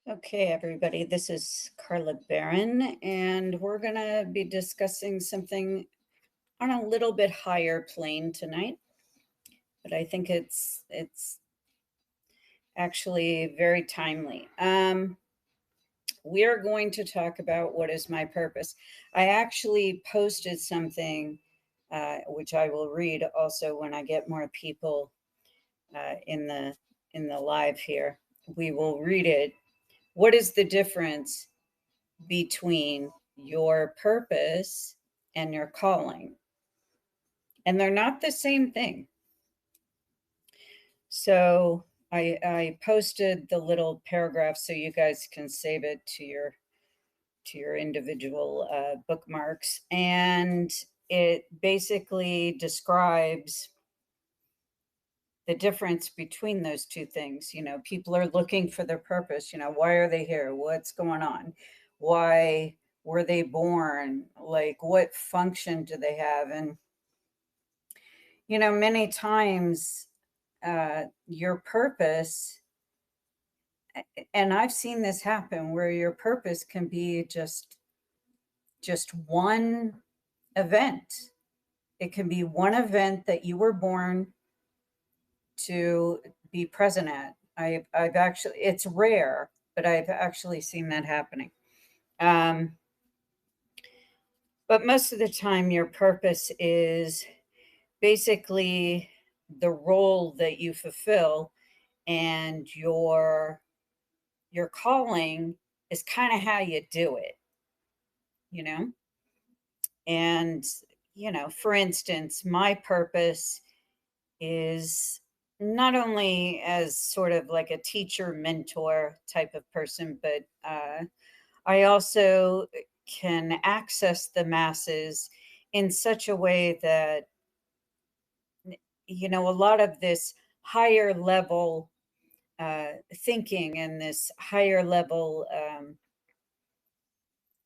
Okay, everybody, this is Carla Barron, and we're going to be discussing something on a little bit higher plane tonight, but I think it's actually very timely. We are going to talk about what is my purpose. I actually posted something, which I will read also when I get more people uh, in the in the live here. We will read it. What is the difference between your purpose and your calling? And they're not the same thing. So I posted the little paragraph so you guys can save it to your individual bookmarks, and it basically describes the difference between those two things. People are looking for their purpose. Why are they here? What's going on? Why were they born? Like, what function do they have? And, many times your purpose, and I've seen this happen where your purpose can be just one event. It can be one event that you were born to be present at. I've actually, it's rare, but I've actually seen that happening. Um, but most of the time, your purpose is basically the role that you fulfill, and your calling is kind of how you do it, you know. And for instance, my purpose is not only as sort of like a teacher mentor type of person, but I also can access the masses in such a way that, a lot of this higher level thinking and this higher level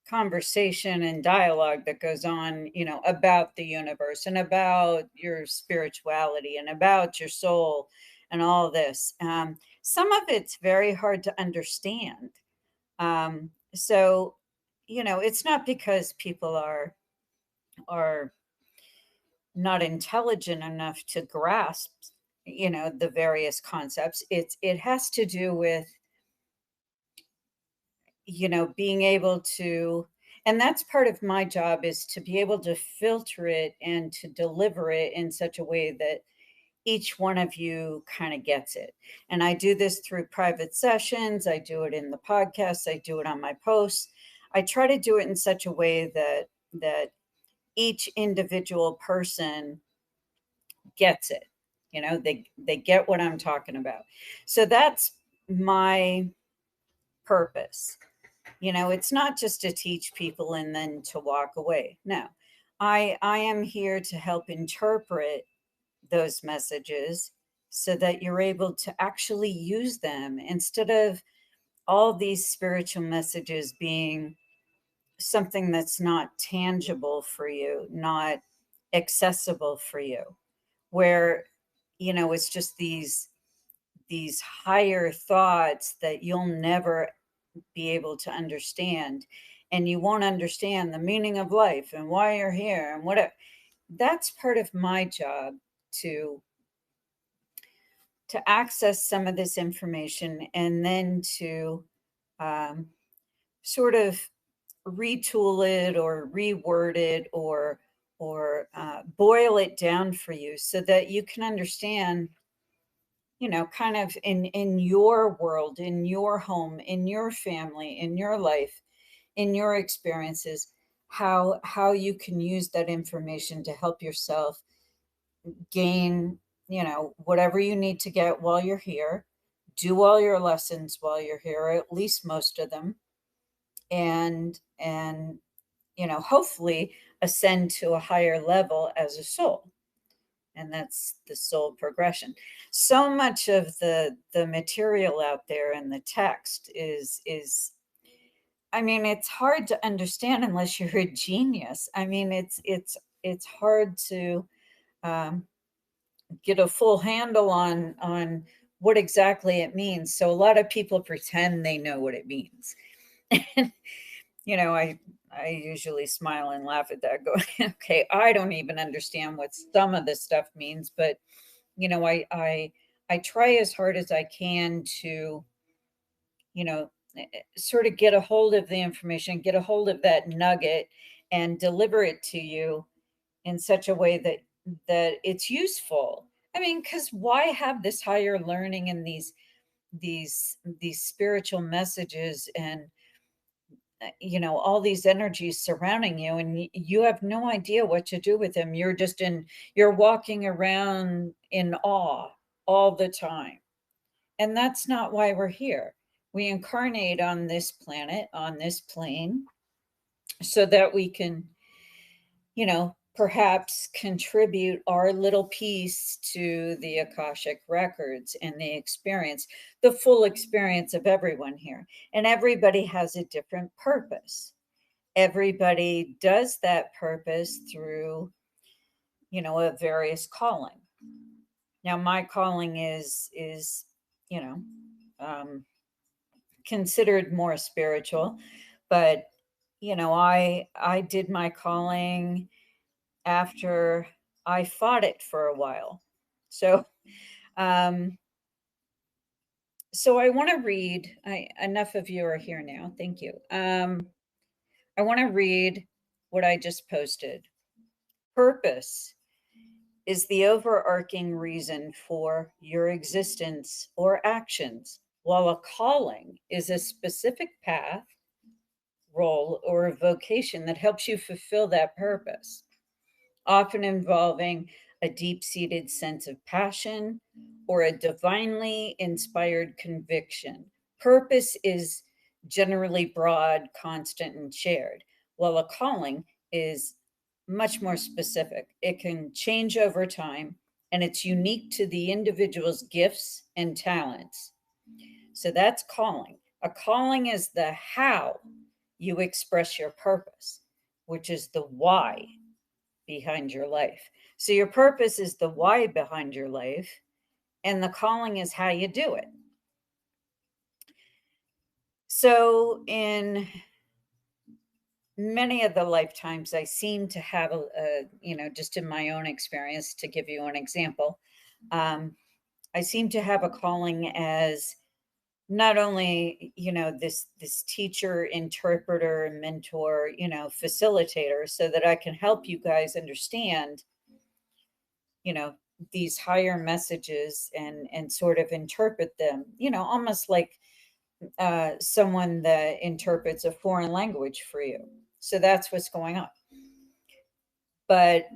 conversation and dialogue that goes on, about the universe and about your spirituality and about your soul and all this. Some of it's very hard to understand. So, it's not because people are not intelligent enough to grasp, the various concepts. It has to do with being able to, and that's part of my job, is to be able to filter it and to deliver it in such a way that each one of you kind of gets it. And I do this through private sessions, I do it in the podcast, I do it on my posts. I try to do it in such a way that each individual person gets it. They get what I'm talking about. So that's my purpose. It's not just to teach people and then to walk away. No, I am here to help interpret those messages so that you're able to actually use them instead of all these spiritual messages being something that's not tangible for you, not accessible for you, where it's just these higher thoughts that you'll never be able to understand, and you won't understand the meaning of life and why you're here and whatever. That's part of my job, to access some of this information and then to um, sort of retool it or reword it or boil it down for you so that you can understand, kind of in your world, in your home, in your family, in your life, in your experiences, how you can use that information to help yourself gain, whatever you need to get while you're here, do all your lessons while you're here, or at least most of them, and hopefully ascend to a higher level as a soul. And that's the soul progression. So much of the material out there in the text is I mean, it's hard to understand unless you're a genius. I mean, it's hard to um, get a full handle on what exactly it means. So a lot of people pretend they know what it means. you know, I usually smile and laugh at that, go, okay, I don't even understand what some of this stuff means, but you know, I try as hard as I can to, you know, sort of get a hold of the information, get a hold of that nugget and deliver it to you in such a way that it's useful. I mean, cuz why have this higher learning and these spiritual messages and you know, all these energies surrounding you, and you have no idea what to do with them. You're just in, you're walking around in awe all the time. And that's not why we're here. We incarnate on this planet, on this plane, so that we can, you know, perhaps contribute our little piece to the Akashic records and the experience, the full experience of everyone here. And everybody has a different purpose. Everybody does that purpose through, you know, a various calling. Now my calling is, you know, um considered more spiritual, but you know, I did my calling after I fought it for a while. So um so I want to read, I enough of you are here now. Thank you. I want to read what I just posted. Purpose is the overarching reason for your existence or actions, while a calling is a specific path, role, or a vocation that helps you fulfill that purpose, often involving a deep seated sense of passion or a divinely inspired conviction. Purpose is generally broad, constant, and shared, while a calling is much more specific. It can change over time and it's unique to the individual's gifts and talents. So that's calling. A calling is the how you express your purpose, which is the why behind your life. So your purpose is the why behind your life, and the calling is how you do it. So in many of the lifetimes I seem to have you know, just in my own experience, to give you an example, um, I seem to have a calling as not only, you know, this teacher, interpreter, mentor, you know, facilitator, so that I can help you guys understand, you know, these higher messages and sort of interpret them, you know, almost like someone that interprets a foreign language for you. So that's what's going on. But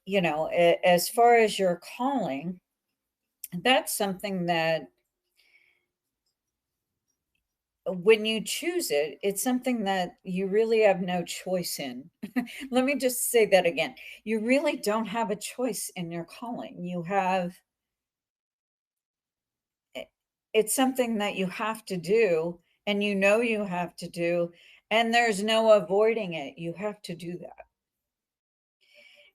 you know, as far as your calling, that's something that when you choose it, it's something that you really have no choice in. Let me just say that again. You really don't have a choice in your calling. You have, it's something that you have to do, and you know you have to do, and there's no avoiding it. You have to do that.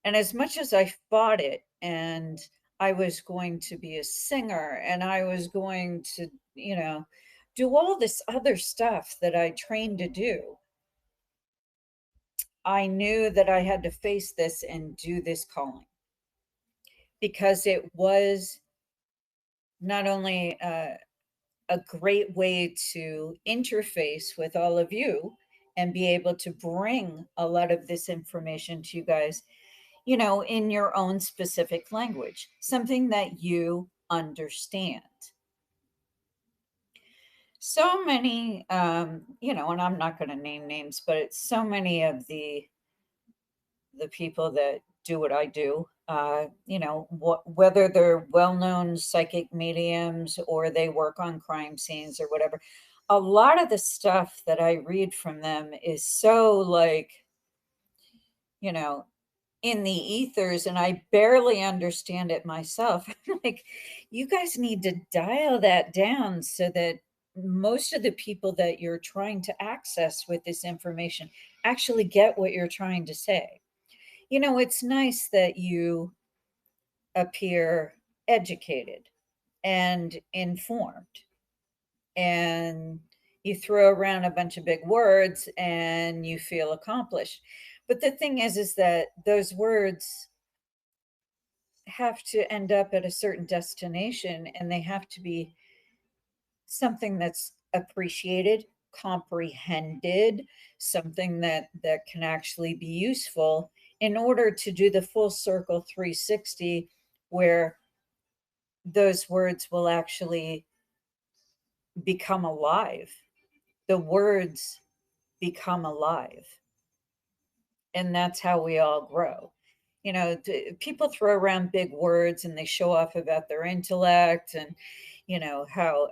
And as much as I fought it, and I was going to be a singer, and I was going to, you know, do all this other stuff that I trained to do, I knew that I had to face this and do this calling, because it was not only a great way to interface with all of you and be able to bring a lot of this information to you guys, you know, in your own specific language, something that you understand. So many, you know, and I'm not going to name names, but it's so many of the people that do what I do, you know, whether they're well-known psychic mediums or they work on crime scenes or whatever, a lot of the stuff that I read from them is so like, you know, in the ethers, and I barely understand it myself. I'm like, you guys need to dial that down so that most of the people that you're trying to access with this information actually get what you're trying to say. You know, it's nice that you appear educated and informed. And you throw around a bunch of big words and you feel accomplished. But the thing is that those words have to end up at a certain destination, and they have to be something that's appreciated, comprehended, something that can actually be useful in order to do the full circle 360, where those words will actually become alive. The words become alive. And that's how we all grow. People throw around big words and they show off about their intellect and how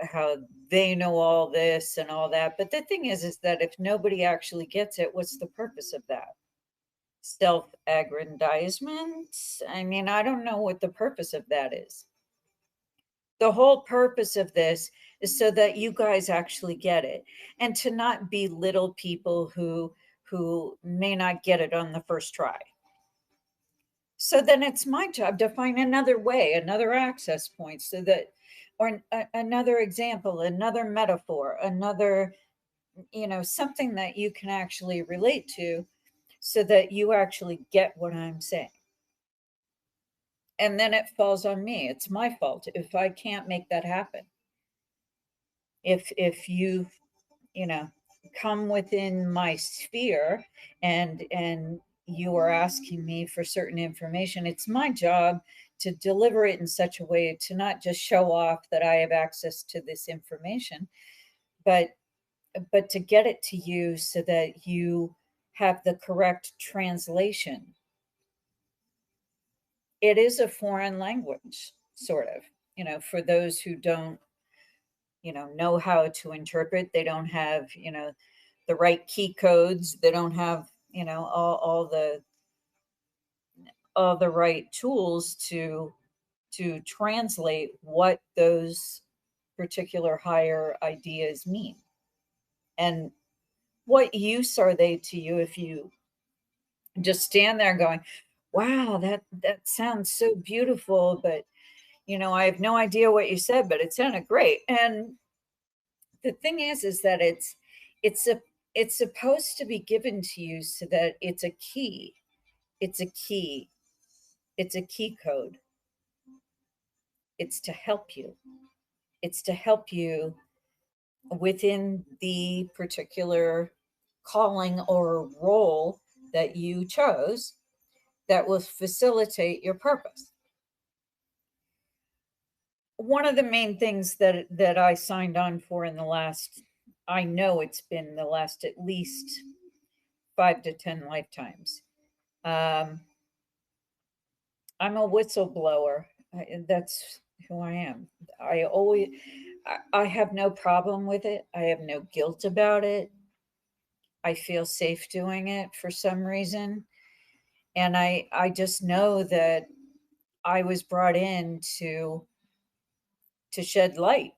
they know all this and all that. But the thing is that if nobody actually gets it, what's the purpose of that? Self-aggrandizement? I mean, I don't know what the purpose of that is. The whole purpose of this is so that you guys actually get it, and to not belittle people who may not get it on the first try. So then it's my job to find another way, another access point, so that, or another example, another metaphor, another, something that you can actually relate to, so that you actually get what I'm saying. And then it falls on me. It's my fault if I can't make that happen. If you, you know, come within my sphere, and you are asking me for certain information, it's my job to deliver it in such a way to not just show off that I have access to this information, but to get it to you so that you have the correct translation. It is a foreign language, sort of, for those who don't, know how to interpret. They don't have, the right key codes. They don't have, all the right tools to translate what those particular higher ideas mean. And what use are they to you if you just stand there going, wow, that sounds so beautiful, but I have no idea what you said, but it sounded great. And the thing is that it's a it's supposed to be given to you so that it's a key. It's a key. It's a key code. It's to help you. It's to help you within the particular calling or role that you chose, that will facilitate your purpose. One of the main things that I signed on for in the last, I know it's been the last at least 5 to 10 lifetimes. Um, I'm a whistleblower. That's who I am. I have no problem with it. I have no guilt about it. I feel safe doing it for some reason. And I just know that I was brought in to shed light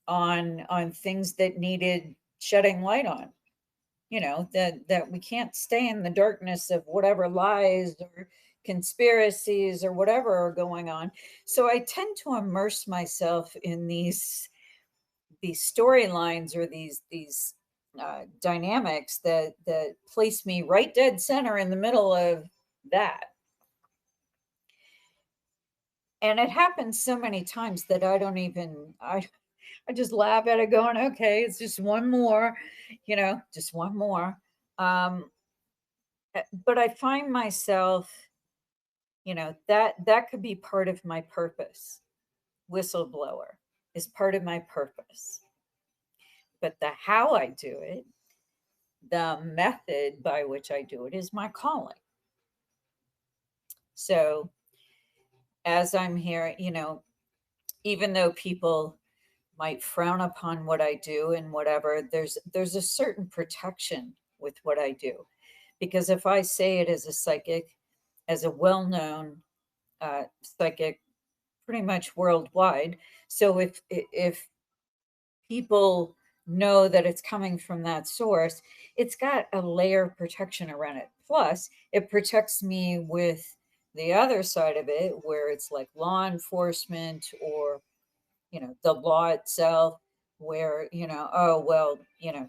on things that needed shedding light on. That we can't stay in the darkness of whatever lies or conspiracies or whatever are going on. So I tend to immerse myself in these storylines, or these dynamics that place me right dead center in the middle of that. And it happens so many times that I don't even I just laugh at it going, okay, it's just one more, just one more. Um, but I find myself, that could be part of my purpose. Whistleblower is part of my purpose. But the how I do it, the method by which I do it, is my calling. So as I'm here, even though people might frown upon what I do and whatever, there's a certain protection with what I do. Because if I say it as a psychic, as a well-known psychic, pretty much worldwide, so if people know that it's coming from that source, it's got a layer of protection around it. Plus, it protects me with the other side of it, where it's like law enforcement or the law itself, where, oh, well,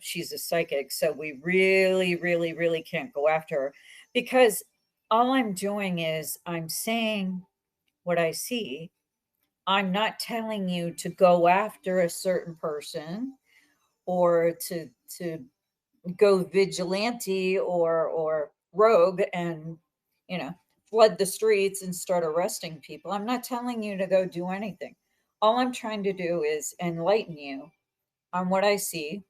she's a psychic, so we really, really, really can't go after her. Because all I'm doing is I'm saying what I see. I'm not telling you to go after a certain person, or to go vigilante or rogue and you know flood the streets and start arresting people. I'm not telling you to go do anything. All I'm trying to do is enlighten you on what I see,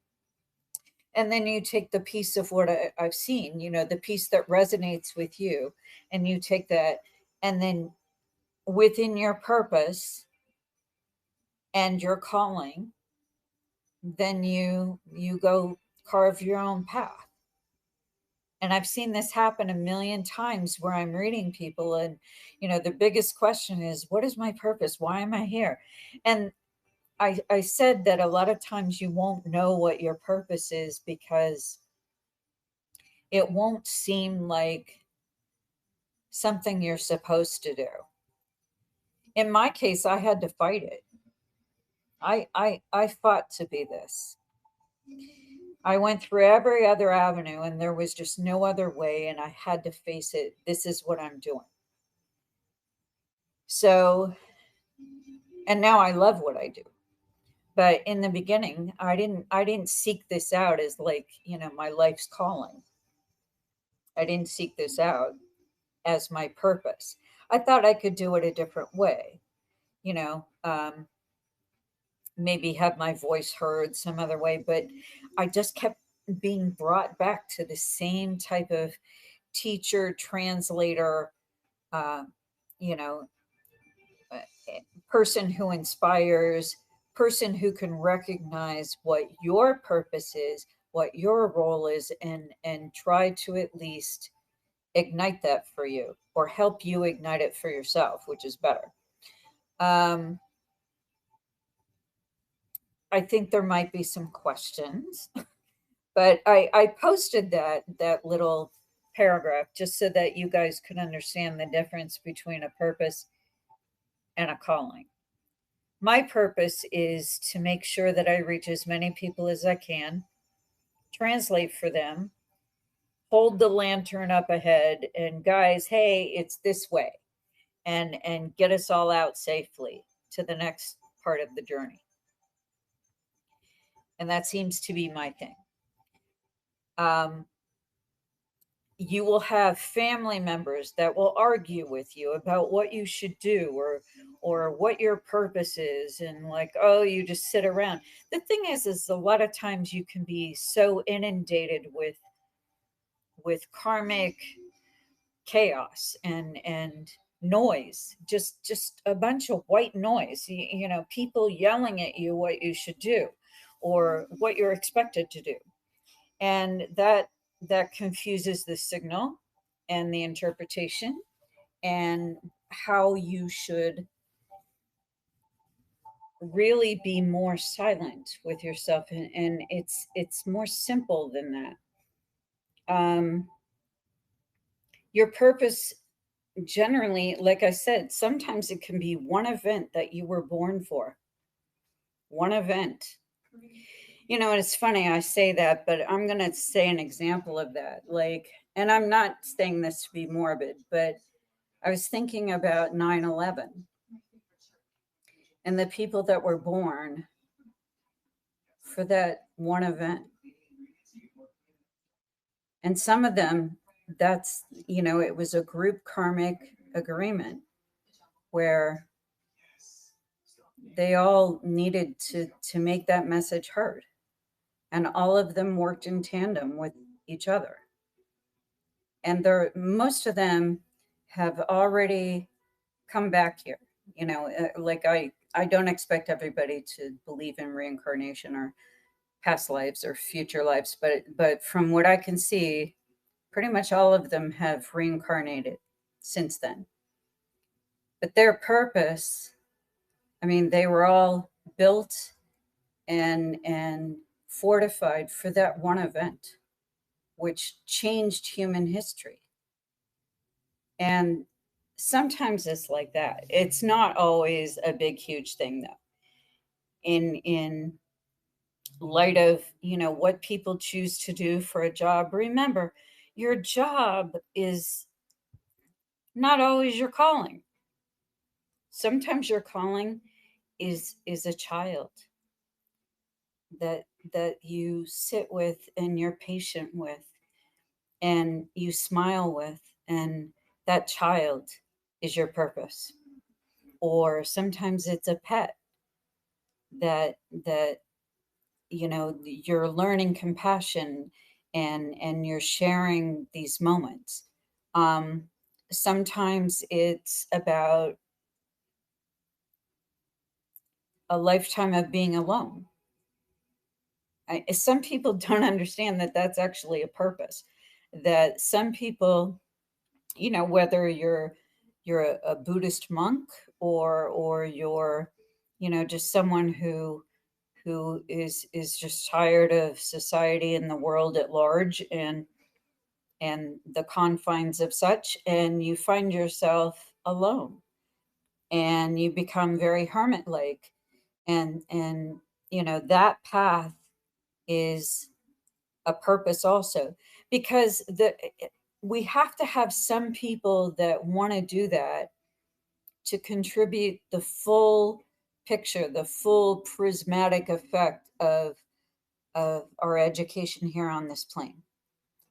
and then you take the piece of what I've seen, the piece that resonates with you, and you take that, and then within your purpose and your calling, then you go carve your own path. And I've seen this happen a million times where I'm reading people, and the biggest question is, what is my purpose? Why am I here? And I said that a lot of times you won't know what your purpose is because it won't seem like something you're supposed to do. In my case, I had to fight it. I fought to be this. I went through every other avenue and there was just no other way, and I had to face it. This is what I'm doing. So, and now I love what I do. But in the beginning, I didn't seek this out as like, my life's calling. I didn't seek this out as my purpose. I thought I could do it a different way, you know, um, maybe have my voice heard some other way, but I just kept being brought back to the same type of teacher, translator, uh, you know, uh, person who inspires, person who can recognize what your purpose is, what your role is, and try to at least ignite that for you, or help you ignite it for yourself, which is better. Um, I think there might be some questions, but I posted that little paragraph just so that you guys could understand the difference between a purpose and a calling. My purpose is to make sure that I reach as many people as I can, translate for them, hold the lantern up ahead, and guys, hey, it's this way, and get us all out safely to the next part of the journey. And that seems to be my thing. Um, you will have family members that will argue with you about what you should do, or what your purpose is, and like, oh, you just sit around. The thing is a lot of times you can be so inundated with karmic chaos and noise, just a bunch of white noise, people yelling at you what you should do or what you're expected to do, and that confuses the signal and the interpretation and how you should really be more silent with yourself, and it's more simple than that. Your purpose, generally, like I said, sometimes it can be one event that you were born for. One event. And it's funny I say that, but I'm going to say an example of that. Like, and I'm not saying this to be morbid, but I was thinking about 9/11 and the people that were born for that one event. And some of them, it was a group karmic agreement where they all needed to make that message heard, and all of them worked in tandem with each other, and most of them have already come back here. Like, I don't expect everybody to believe in reincarnation or past lives or future lives, but from what I can see, pretty much all of them have reincarnated since then. But their purpose, I mean, they were all built and fortified for that one event, which changed human history. And sometimes it's like that. It's not always a big, huge thing, though. in light of, what people choose to do for a job. Remember, your job is not always your calling. Sometimes your calling is a child that you sit with and you're patient with and you smile with, and that child is your purpose. Or sometimes it's a pet that you're learning compassion, and you're sharing these moments. um Sometimes it's about a lifetime of being alone. Some people don't understand that that's actually a purpose. That some people, whether you're a Buddhist monk, or you're, just someone who is just tired of society and the world at large, and the confines of such, and you find yourself alone, and you become very hermit like, and that path is a purpose also, because we have to have some people that want to do that to contribute the full picture, the full prismatic effect of our education here on this plane.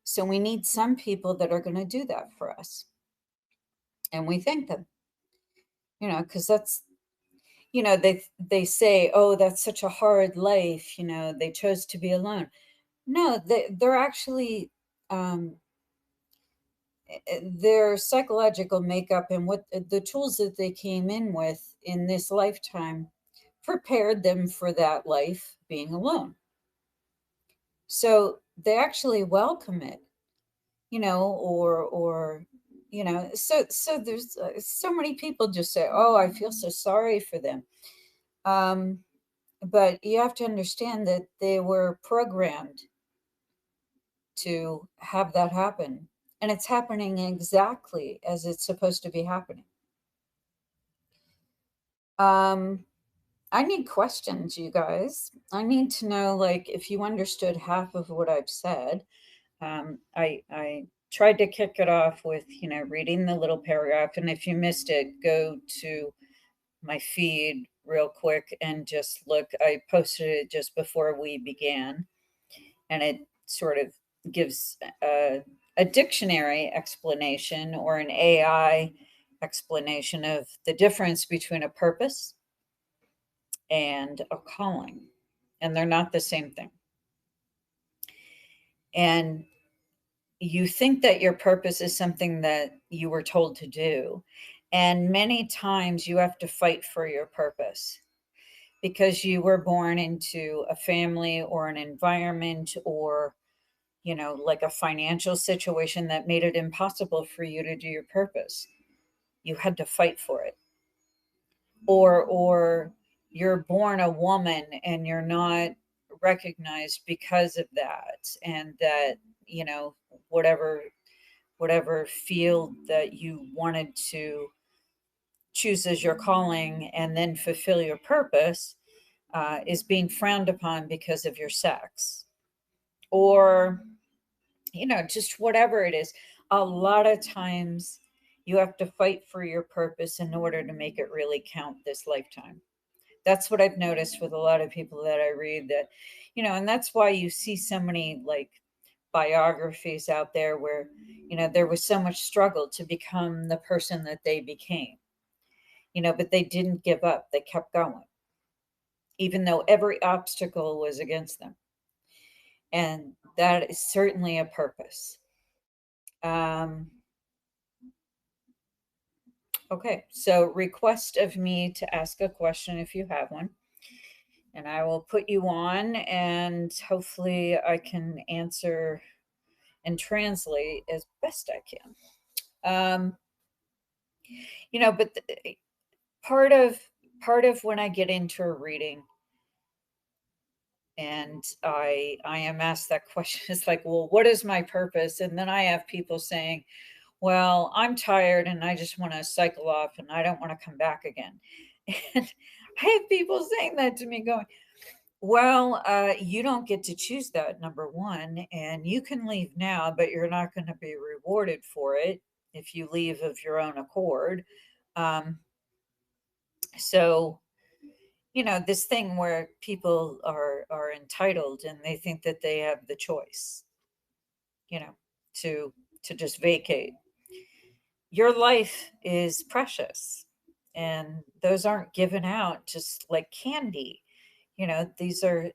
So we need some people that are going to do that for us, and we thank them, because that's, they say, oh, that's such a hard life, they chose to be alone. No, they're actually, um, their psychological makeup and what the tools that they came in with in this lifetime prepared them for that life being alone. So they actually welcome it, or so there's so many people just say, oh, I feel so sorry for them. um but you have to understand that they were programmed to have that happen, and it's happening exactly as it's supposed to be happening. um I need questions, you guys. I need to know, like, if you understood half of what I've said. I tried to kick it off with, reading the little paragraph, and if you missed it, go to my feed real quick and just look. I posted it just before we began, and it sort of gives a dictionary explanation, or an AI explanation of the difference between a purpose and a calling, and they're not the same thing. And you think that your purpose is something that you were told to do. And many times you have to fight for your purpose because you were born into a family or an environment, or, like a financial situation that made it impossible for you to do your purpose. You had to fight for it. Or you're born a woman and you're not recognized because of that, and that, whatever whatever field that you wanted to choose as your calling and then fulfill your purpose, is being frowned upon because of your sex, or, just whatever it is. A lot of times you have to fight for your purpose in order to make it really count this lifetime. That's what I've noticed with a lot of people that I read, that, and that's why you see so many, like, biographies out there where, there was so much struggle to become the person that they became, but they didn't give up. They kept going, even though every obstacle was against them. And that is certainly a purpose. Um, okay, so request of me to ask a question if you have one, and I will put you on, and hopefully I can answer and translate as best I can. Um, but part of when I get into a reading and I am asked that question, it's like, well, what is my purpose? And then I have people saying, well, I'm tired and I just want to cycle off and I don't want to come back again. And I have people saying that to me going, well, you don't get to choose that, number one, and you can leave now, but you're not going to be rewarded for it if you leave of your own accord. Um, so, this thing where people are entitled and they think that they have the choice, you know, to just vacate. Your life is precious, and those aren't given out just like candy. These are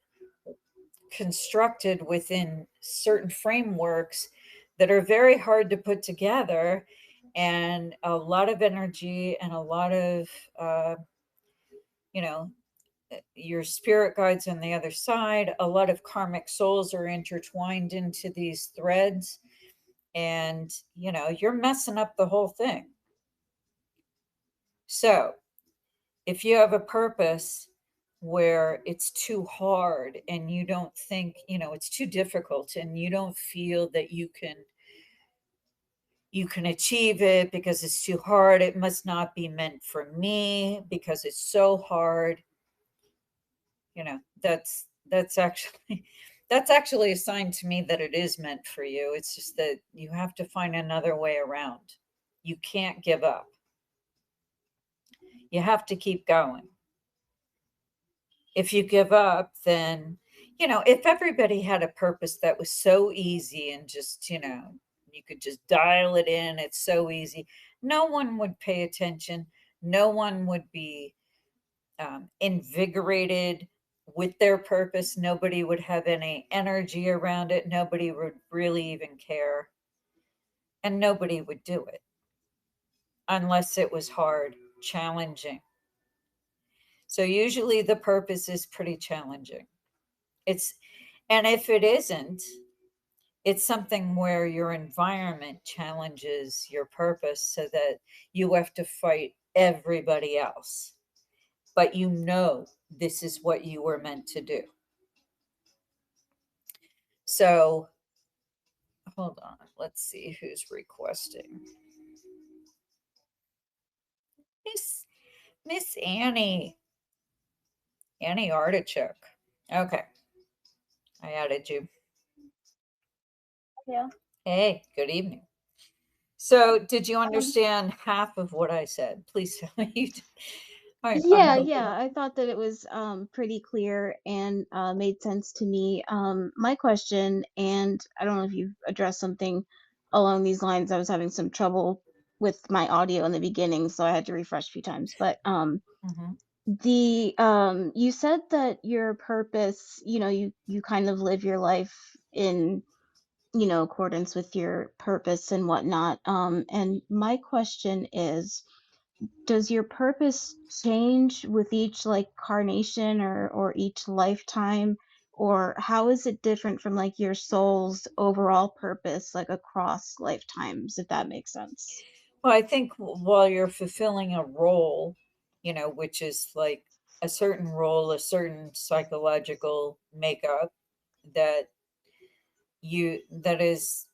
constructed within certain frameworks that are very hard to put together, and a lot of energy and a lot of you know your spirit guides on the other side, a lot of karmic souls are intertwined into these threads, and you're messing up the whole thing. So if you have a purpose where it's too hard and you don't think, it's too difficult, and you don't feel that you can achieve it because it's too hard, it must not be meant for me because it's so hard, that's actually that's actually a sign to me that it is meant for you. It's just that you have to find another way around. You can't give up. You have to keep going. If you give up, then, if everybody had a purpose that was so easy and just, you could just dial it in, it's so easy, no one would pay attention. No one would be invigorated with their purpose. Nobody would have any energy around it. Nobody would really even care. And nobody would do it unless it was hard, challenging. So usually the purpose is pretty challenging. It's and if it isn't, it's something where your environment challenges your purpose so that you have to fight everybody else. But this is what you were meant to do. So hold on, let's see who's requesting. Miss Miss Annie Artichoke. Okay, I added you. Yeah. Hey, good evening. So, did you Um, understand half of what I said? Please tell me you did. I'm yeah, hoping. I thought that it was pretty clear and made sense to me. My question, and I don't know if you've addressed something along these lines. I was having some trouble with my audio in the beginning, so I had to refresh a few times. But Mhm. the you said that your purpose, you kind of live your life in accordance with your purpose and whatnot. And my question is, does your purpose change with each like carnation or each lifetime, or how is it different from like your soul's overall purpose like across lifetimes, if that makes sense? Well, I think while you're fulfilling a role, which is like a certain role, a certain psychological makeup that that is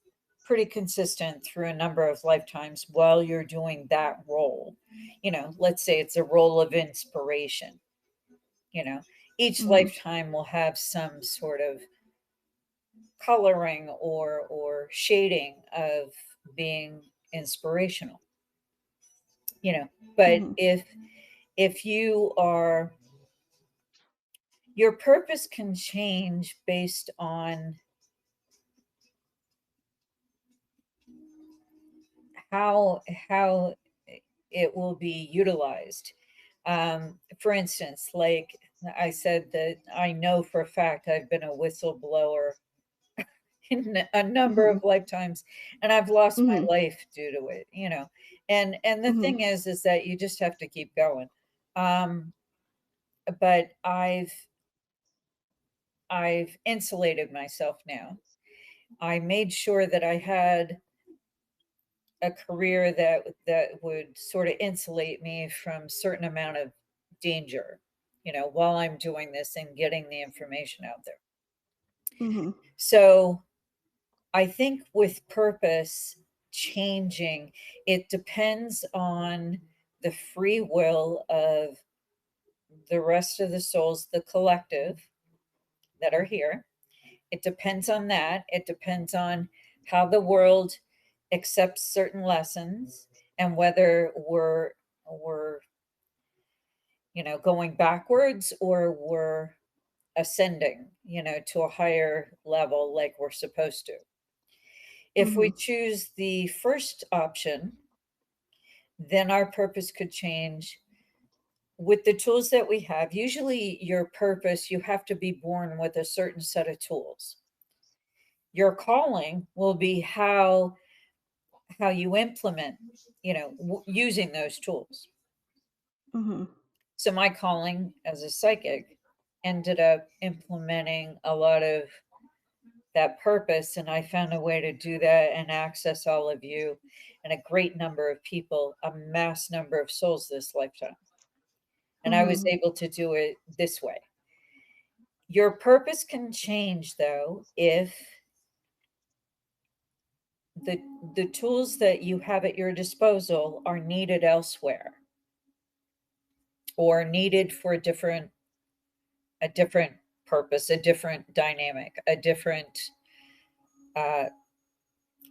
pretty consistent through a number of lifetimes while you're doing that role. Let's say it's a role of inspiration, you know, each Mhm. lifetime will have some sort of coloring or shading of being inspirational, you know. But Mhm. if you are your purpose can change based on how it will be utilized. For instance, like I said, that I know for a fact I've been a whistleblower in a number Mhm. of lifetimes, and I've lost my Mhm. life due to it. And the Mhm. thing is that you just have to keep going. Um, but I've insulated myself now. I made sure that I had a career that would sort of insulate me from certain amount of danger, while I'm doing this and getting the information out there. Mhm. So I think with purpose changing, it depends on the free will of the rest of the souls, the collective that are here. It depends on that. It depends on how the world accepts certain lessons and whether we're going backwards or we're ascending, to a higher level like we're supposed to. If we Mhm. choose the first option, then our purpose could change with the tools that we have. Usually, your purpose, you have to be born with a certain set of tools. Your calling will be how you implement, using those tools. Mhm. So my calling as a psychic ended up implementing a lot of that purpose, and I found a way to do that and access all of you and a great number of people, a mass number of souls this lifetime. And I was Mhm. able to do it this way. Your purpose can change though if the the tools that you have at your disposal are needed elsewhere or needed for a different purpose, a different dynamic, uh,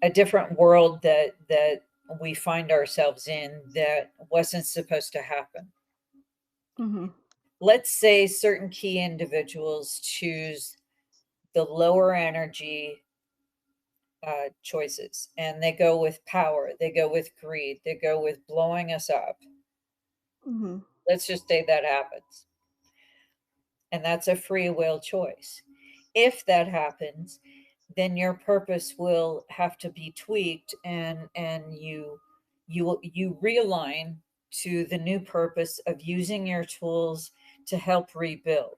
a different world that we find ourselves in that wasn't supposed to happen. Mhm. Let's say certain key individuals choose the lower energy choices and they go with power, they go with greed, they go with blowing us up. Mhm. Let's just say that happens. And that's a free will choice. If that happens, then your purpose will have to be tweaked and you realign to the new purpose of using your tools to help rebuild.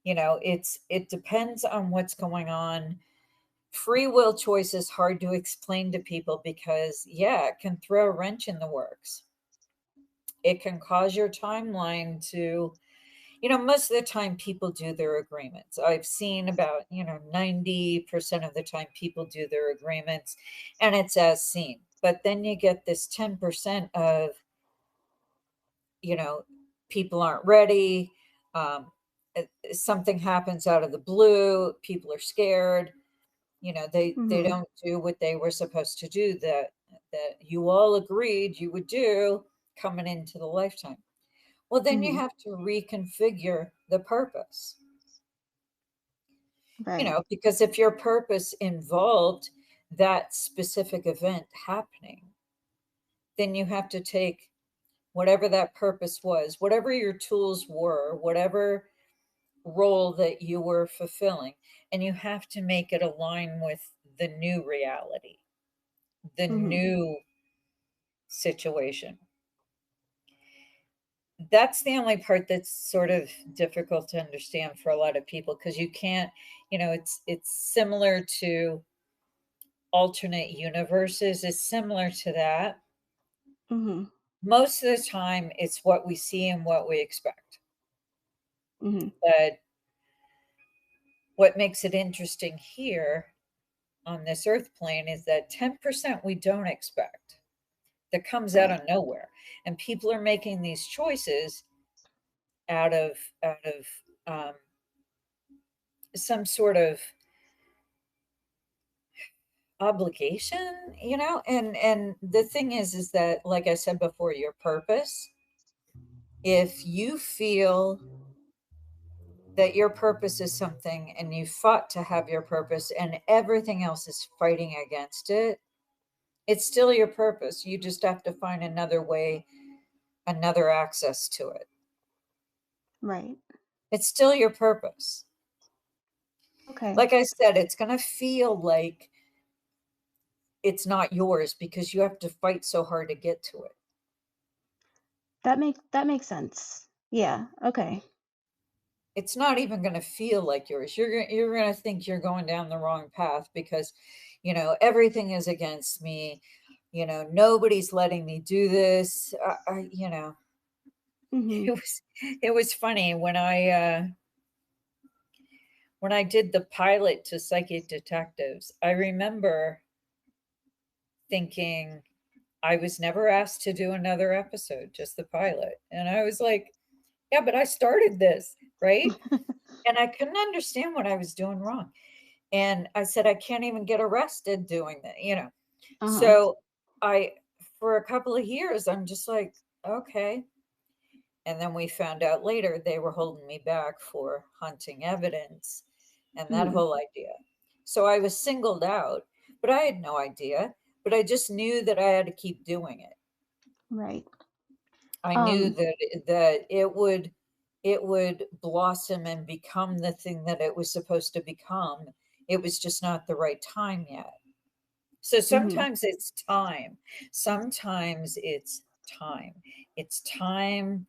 It depends on what's going on. Free will choice is hard to explain to people because yeah, it can throw a wrench in the works. It can cause your timeline to, most of the time people do their agreements. I've seen about, 90% of the time people do their agreements and it's as seen. But then you get this 10% of, you know, people aren't ready. Something happens out of the blue. People are scared. They Mhm. don't do what they were supposed to do that you all agreed you would do coming into the lifetime. Well, then you Mhm. have to reconfigure the purpose, Right. because if your purpose involved that specific event happening, then you have to take whatever that purpose was, whatever your tools were, whatever role that you were fulfilling, and you have to make it align with the new reality, the Mhm. new situation. That's the only part that's sort of difficult to understand for a lot of people because you can't, it's similar to alternate universes, is similar to that. Mhm. Most of the time, it's what we see and what we expect. Mhm. But what makes it interesting here on this earth plane is that 10% we don't expect that comes out Right. of nowhere. And people are making these choices out of um, some sort of obligation, and the thing is that, like I said before, your purpose, if you feel that your purpose is something and you fought to have your purpose and everything else is fighting against it, it's still your purpose. You just have to find another way, another access to it. Right. It's still your purpose. Okay. Like I said, it's going to feel like it's not yours because you have to fight so hard to get to it. That makes sense. Yeah. Okay. It's not even going to feel like yours. You're going to think you're going down the wrong path because, everything is against me. Nobody's letting me do this. Mhm. It was funny when I did the pilot to Psychic Detectives. I remember thinking, I was never asked to do another episode, just the pilot. And I was like, yeah, but I started this, right? And I couldn't understand what I was doing wrong. And I said, I can't even get arrested doing that, you know. Uh-huh. So I, for a couple of years, I'm just like, okay. And then we found out later they were holding me back for hunting evidence and that Mhm. whole idea. So I was singled out, but I had no idea. But I just knew that I had to keep doing it. Right. I knew Um, that it would blossom and become the thing that it was supposed to become. It was just not the right time yet. So mhm. sometimes it's time. Sometimes it's time. It's time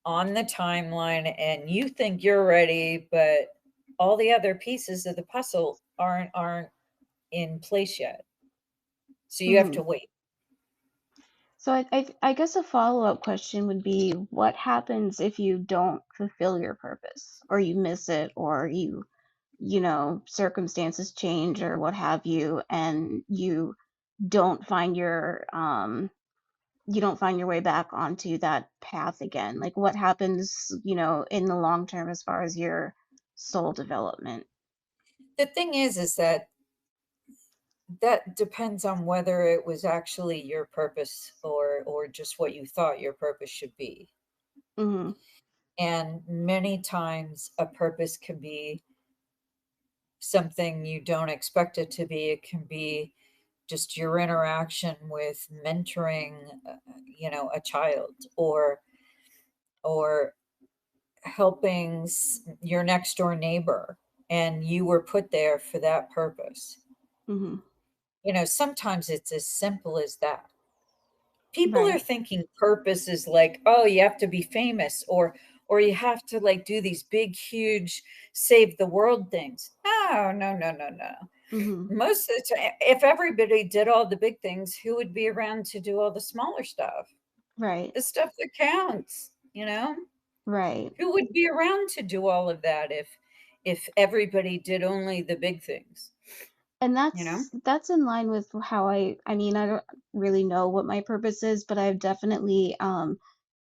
on the timeline and you think you're ready, but all the other pieces of the puzzle aren't in place yet. So you have to Mhm. wait. So I guess a follow-up question would be what happens if you don't fulfill your purpose or you miss it or circumstances change or what have you and don't find your you don't find your way back onto that path again. Like what happens, in the long term as far as your soul development? The thing is that that depends on whether it was actually your purpose or just what you thought your purpose should be. Mhm. And many times a purpose can be something you don't expect it to be. It can be just your interaction with mentoring, a child or helping your next door neighbor, and you were put there for that purpose. Mhm. Sometimes it's as simple as that. People are Right. thinking purpose is like, oh, you have to be famous or you have to like do these big huge save the world things. No, no, no, no, no. Mhm. Most of the time, if everybody did all the big things, who would be around to do all the smaller stuff, Right. the stuff that counts? Right. Who would be around to do all of that if everybody did only the big things, And you know? that's in line with how I mean, I don't really know what my purpose is, but I've definitely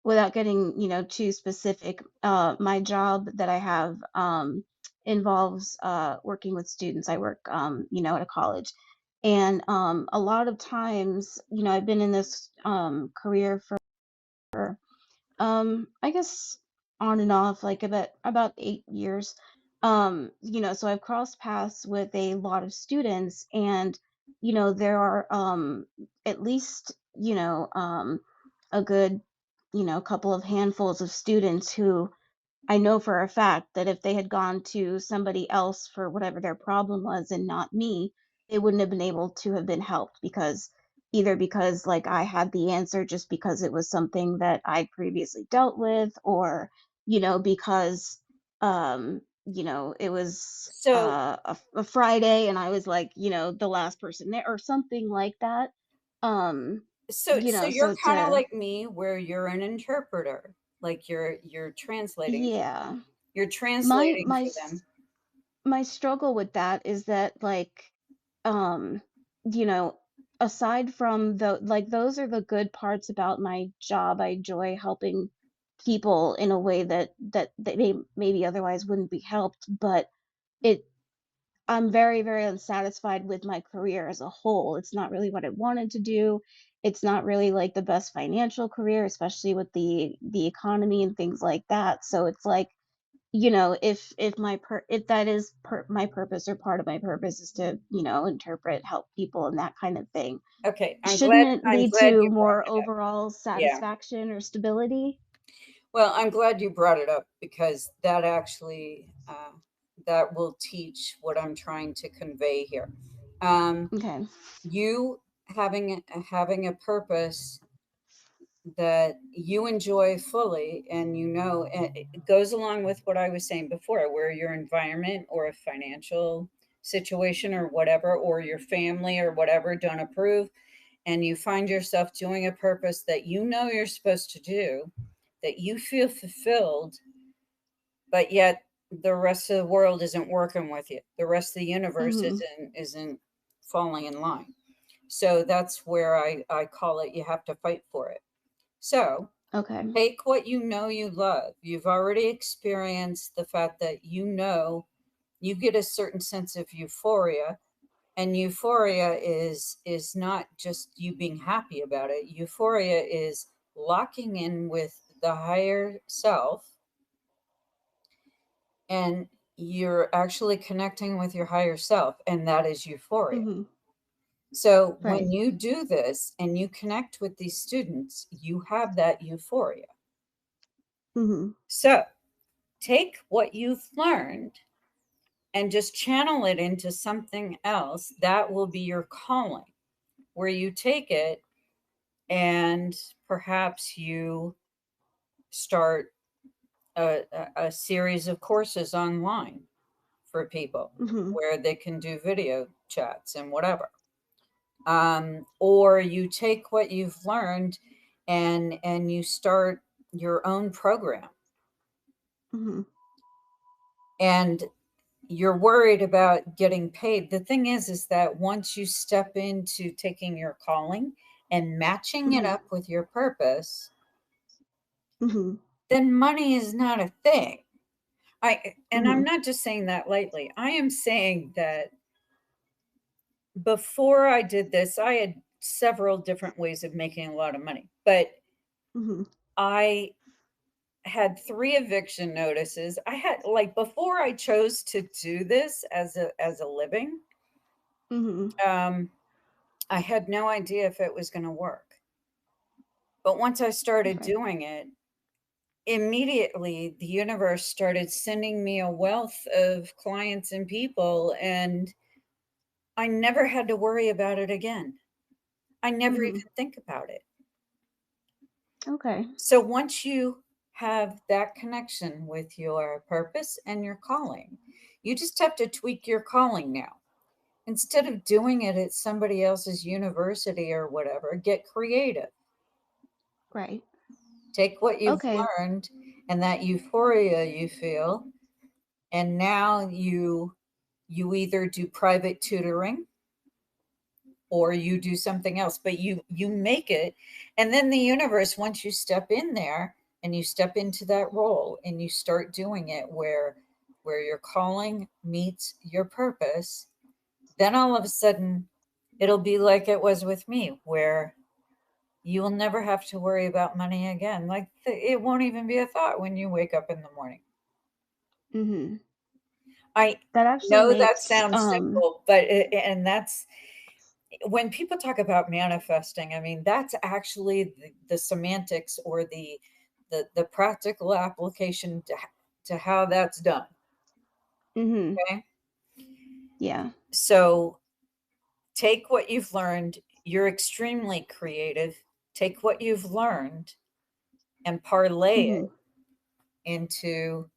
without getting, too specific, my job that I have involves working with students. I work at a college. And a lot of times, I've been in this career for I guess on and off, like about 8 years. So I've crossed paths with a lot of students, and there are at least a good couple of handfuls of students who I know for a fact that if they had gone to somebody else for whatever their problem was and not me, they wouldn't have been able to have been helped because either because like I had the answer just because it was something that I previously dealt with or because it was So a Friday and I was like, the last person there or something like that. Um so you're so kind of to like me where you're an interpreter, like you're translating for yeah. them. You're My translating my for s- them. my struggle with that is that like um you know aside from the like those are the good parts about my job. I enjoy helping people in a way that they maybe otherwise wouldn't be helped, but it I'm very very unsatisfied with my career as a whole. It's not really what I wanted to do. It's not really like the best financial career, especially with the economy and things like that. So it's like if that is my purpose or part of my purpose is to, interpret, help people and that kind of thing, Okay, shouldn't it I'm lead glad to you brought more it up. overall Yeah. satisfaction or stability? Well, I'm glad you brought it up because that actually that will teach what I'm trying to convey here. Um, Okay. you having a purpose that you enjoy fully, and and it goes along with what I was saying before, where your environment or a financial situation or whatever, or your family or whatever don't approve, and you find yourself doing a purpose that you know you're supposed to do, that you feel fulfilled, but yet the rest of the world isn't working with you. The rest of the universe Mhm. isn't falling in line. So that's where I call it, you have to fight for it. So Okay. take what you know you love. You've already experienced the fact that you get a certain sense of euphoria, and euphoria is not just you being happy about it. Euphoria is locking in with the higher self, and you're actually connecting with your higher self, and that is euphoria. Mhm. So Right. when you do this and you connect with these students, you have that euphoria. Mhm. So take what you've learned and just channel it into something else that will be your calling, where you take it and perhaps you start a series of courses online for people Mhm. where they can do video chats and whatever. Or you take what you've learned and you start your own program, Mhm. and you're worried about getting paid. The thing is that once you step into taking your calling and matching it Mhm. up with your purpose, Mhm. then money is not a thing. I'm Mhm. not just saying that lightly. I am saying that before I did this, I had several different ways of making a lot of money, but Mhm. I had 3 eviction notices. I had, like, before I chose to do this as a living, Mhm. um, I had no idea if it was gonna work. But once I started Okay. doing it, immediately the universe started sending me a wealth of clients and people, and I never had to worry about it again. I never Mhm. even think about it. Okay. So once you have that connection with your purpose and your calling, you just have to tweak your calling now. Instead of doing it at somebody else's university or whatever, get creative. Right. Take what you've Okay. learned and that euphoria you feel, and now you either do private tutoring or you do something else, but you make it. And then the universe, once you step in there and you step into that role and you start doing it where your calling meets your purpose, then all of a sudden it'll be like it was with me, where you will never have to worry about money again. Like, it won't even be a thought when you wake up in the morning. Mhm. I That actually know that makes sounds simple, but and that's when people talk about manifesting. I mean, that's actually the semantics or the practical application to how that's done. Mhm. Okay, Yeah. so take what you've learned. You're extremely creative. Take what you've learned and parlay Mhm. it into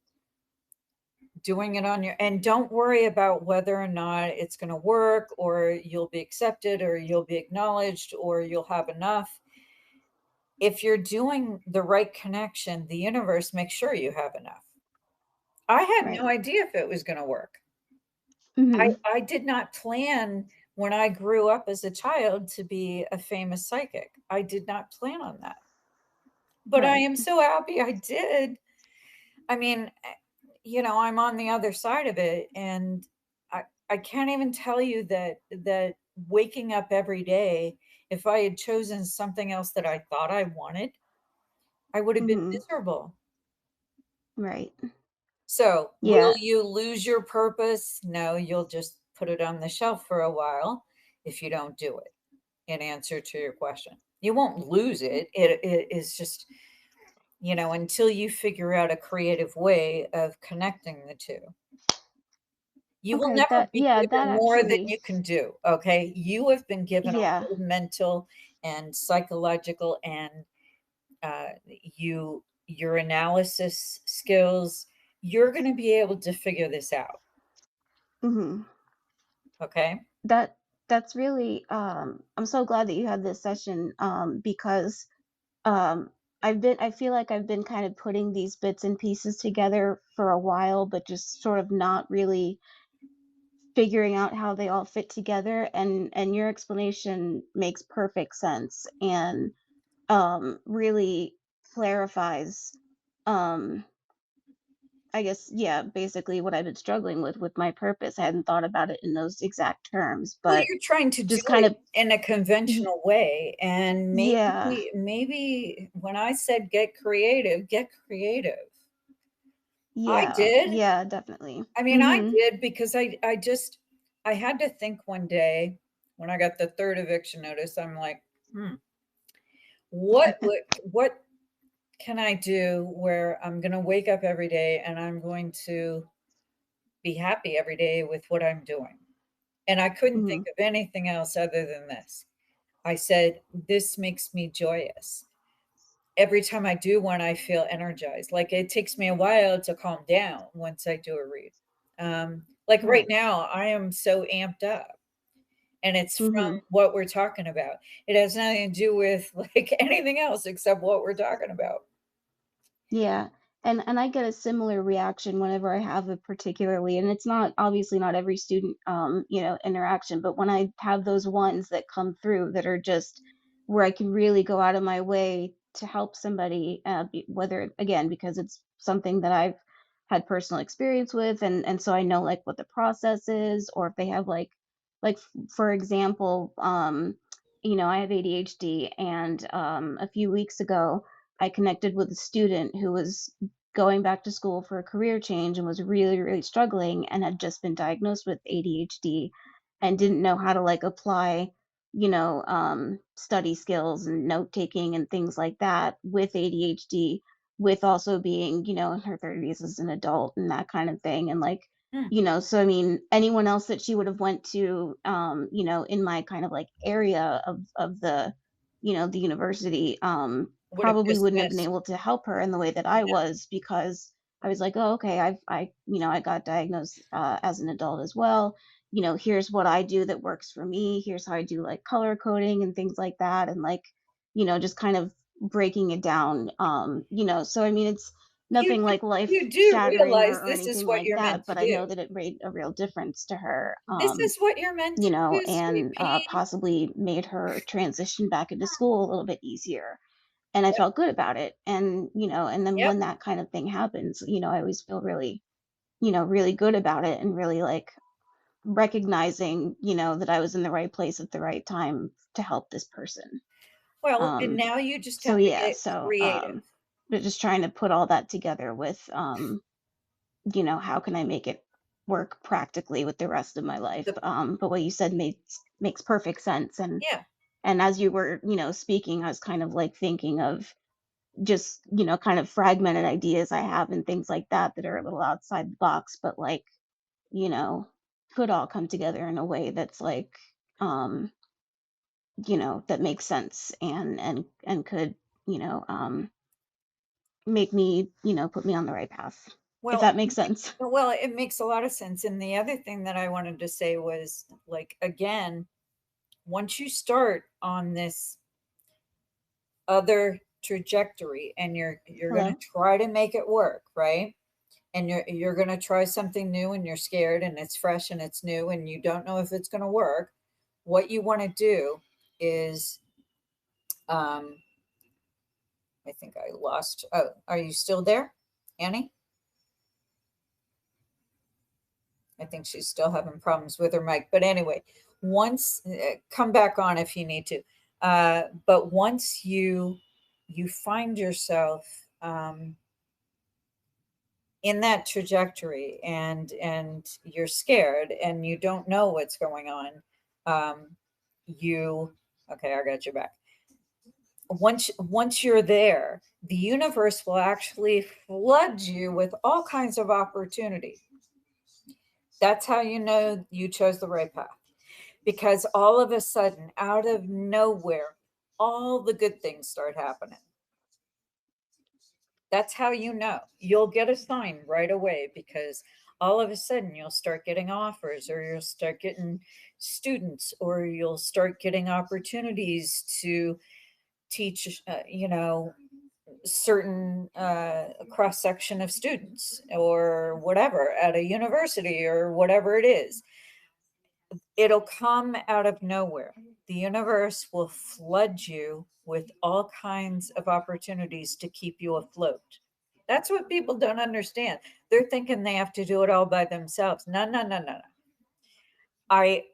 doing it on your, and don't worry about whether or not it's going to work or you'll be accepted or you'll be acknowledged or you'll have enough. If you're doing the right connection, the universe makes sure you have enough. I had no Right. idea if it was going to work. i Mhm. i did not plan when I grew up as a child to be a famous psychic. I did not plan on that, but I Right. am so happy I did. I mean, I'm on the other side of it, and I can't even tell you that waking up every day, if I had chosen something else that I thought I wanted, I would have been Mhm. miserable. Right. So, will Yeah. you lose your purpose? No, you'll just put it on the shelf for a while if you don't do it. In answer to your question, you won't lose it. It is just, until you figure out a creative way of connecting the two. You will Okay. never That be yeah, that given more than actually you can do, okay? You have been given a yeah. whole mental and psychological and, your analysis skills, you're gonna be able to figure this out, Mhm. okay? That that's really I'm so glad that you had this session because um I feel like I've been kind of putting these bits and pieces together for a while but just sort of not really figuring out how they all fit together, and your explanation makes perfect sense and really clarifies um I guess, yeah, basically what I've been struggling with my purpose. I hadn't thought about it in those exact terms, Well, but you're trying to do just kind it of in a y- conventional way, and yeah, maybe when I said get creative. I yeah, did. yeah, definitely. I mean, I Mhm. did because I just I had to think one day when I got the 3rd eviction notice, I'm like, "Hmm, what can I do where I'm gonna wake up every day and I'm going to be happy every day with what I'm doing?" And I couldn't think Mhm. of anything else other than this. I said, "This makes me joyous." Every time I do one, I feel energized. Like, it takes me a while to calm down once I do a read. Like right Right. now, I am so amped up, and it's from Mhm. what we're talking about. It has nothing to do with, like, anything else except what we're talking about. Yeah, and I get a similar reaction whenever I have a particularly, and it's not obviously not every student interaction, but when I have those ones that come through that are just where I can really go out of my way to help somebody, whether again because it's something that I've had personal experience with, and so I know like what the process is, or if they have for example, I have ADHD, and a few weeks ago I connected with a student who was going back to school for a career change and was really, really struggling and had just been diagnosed with ADHD and didn't know how to like apply, study skills and note taking and things like that with ADHD, with also being, in her 30s as an adult and that kind of thing. And like, Hmm, so I mean, anyone else that she would have went to, in my kind of like area of the university, would have probably wouldn't have been dismissed. able to help her in the way that I was because I was like, "Oh, okay, I got diagnosed as an adult as well. Here's what I do that works for me. Here's how I do like color coding and things like that, and like, just kind of breaking it down. So I mean, it's You nothing do like life you do shattering realize or this is anything what like you're meant that, to but I do. know that it made a real difference to her. This is what you're meant to do, sweet And pea. possibly made her transition back into school a little bit easier, and I felt good about it. And and then Yep. when that kind of thing happens, I always feel really, really good about it, and really like recognizing, that I was in the right place at the right time to help this person. Well, and um now you just so have to yeah, get so creative. but just trying to put all that together with how can I make it work practically with the rest of my life. The But what you said makes perfect sense. and Yeah. and as you were, speaking, I was kind of like thinking of just, kind of fragmented ideas I have and things like that that are a little outside the box, but like, you know, could all come together in a way that's like, um, that makes sense and could, you know, make me, put me on the right path, if Well, that makes sense. it makes a lot of sense, and the other thing that I wanted to say was, like, again, once you start on this other trajectory and you're gonna Hello? try to make it work, right? And you're gonna try something new and you're scared and it's fresh and it's new and you don't know if it's gonna work. What you wanna do is, um, I think I lost. Oh, are you still there, Annie? I think she's still having problems with her mic. But anyway, once come back on if you need to. But once you find yourself in that trajectory and you're scared and you don't know what's going on, you okay, I got your back. Once you're there, the universe will actually flood you with all kinds of opportunity. That's how you know you chose the right path. Because all of a sudden, out of nowhere, all the good things start happening. That's how you know. You'll get a sign right away because all of a sudden you'll start getting offers or you'll start getting students or you'll start getting opportunities to teach, certain cross section of students or whatever at a university or whatever it is. it'll come out of nowhere. The universe will flood you with all kinds of opportunities to keep you afloat. That's what people don't understand. They're thinking they have to do it all by themselves. No, no, no, no, no. I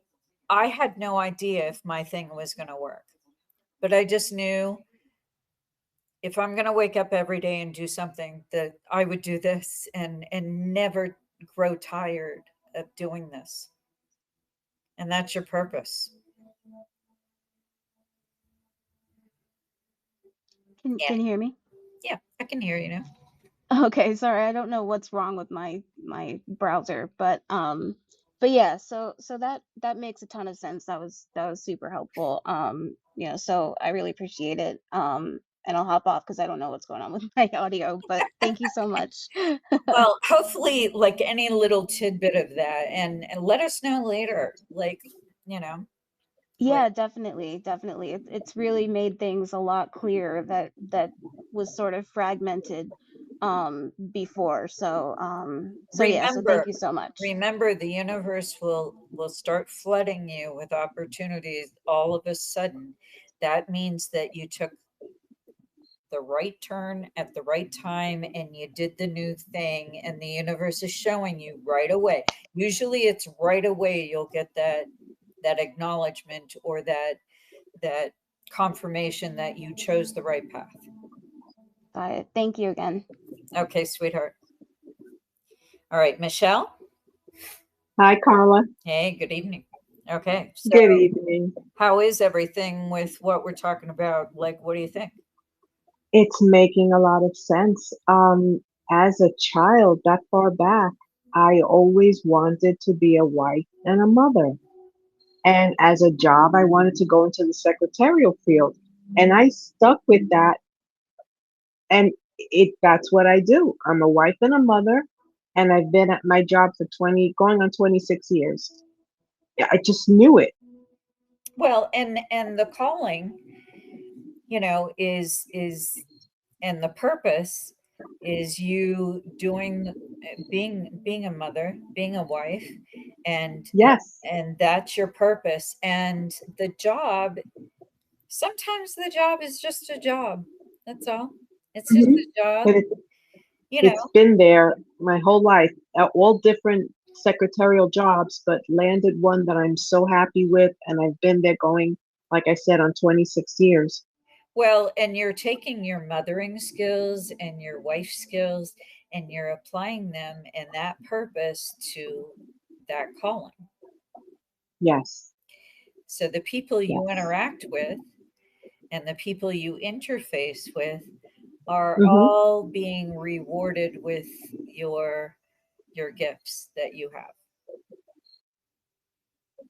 I had no idea if my thing was going to work, but I just knew if I'm going to wake up every day and do something, that I would do this and never grow tired of doing this. And that's your purpose. Can you hear me? Yeah, I can hear you now. Okay, sorry, I don't know what's wrong with my browser, but yeah, so that makes a ton of sense. That was super helpful. Yeah, so I really appreciate it. And I'll hop off because I don't know what's going on with my audio, but thank you so much. Well, hopefully, like any little tidbit of that, and let us know later. Like, you know, what Yeah, definitely, definitely. It's really made things a lot clearer that was sort of fragmented before. So yeah, so thank remember. you so much. Remember, the universe will start flooding you with opportunities all of a sudden. That means that you took the right turn at the right time and you did the new thing, and the universe is showing you right away. Usually it's right away you'll get that acknowledgement or that confirmation that you chose the right path. Bye. Thank you again. Okay, sweetheart. All right, Michelle. Hi, Carla. Hey, good evening. Okay, so Good evening. how is everything with what we're talking about? Like, what do you think? It's making a lot of sense. As a child, that far back, I always wanted to be a wife and a mother. And as a job, I wanted to go into the secretarial field. And I stuck with that. And that's what I do. I'm a wife and a mother. And I've been at my job for 20, going on 26 years. I just knew it. Well, and the calling, is and the purpose is you doing being a mother, being a wife, and Yes. and that's your purpose. And the job, sometimes the job is just a job. That's all. It's just Mhm. a job, But you it's know. been there my whole life, at all different secretarial jobs, but landed one that I'm so happy with. And I've been there going, like I said, on 26 years. Well, and you're taking your mothering skills and your wife skills and you're applying them in that purpose to that calling. Yes. So the people you Yes. interact with and the people you interface with are Hmm. all being rewarded with your gifts that you have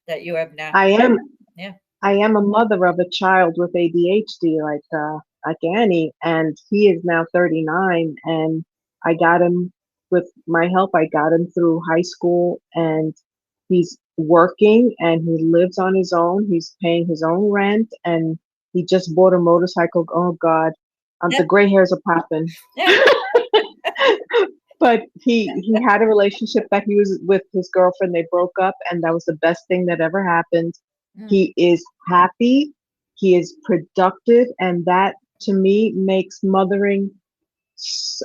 I naturally. am, Yeah. I am a mother of a child with ADHD, like Annie, and he is now 39, and I got him with my help. I got him through high school, and he's working, and he lives on his own. He's paying his own rent, and he just bought a motorcycle. Oh God, Yeah. the gray hairs are popping. Yeah. But he had a relationship that he was with his girlfriend. They broke up, and that was the best thing that ever happened. Mm. He is happy, he is productive, and that to me makes mothering.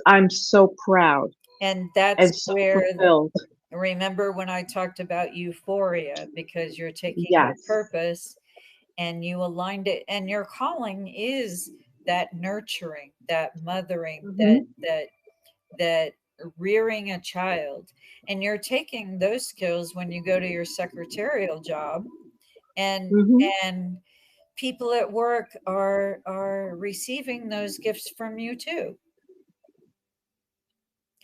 I'm so proud And that's and so where, fulfilled. remember when I talked about euphoria, because you're taking your Yes. purpose and you aligned it, and your calling is that nurturing, that mothering, that Hmm. that that rearing a child. And you're taking those skills when you go to your secretarial job, and Hmm. and people at work are receiving those gifts from you too.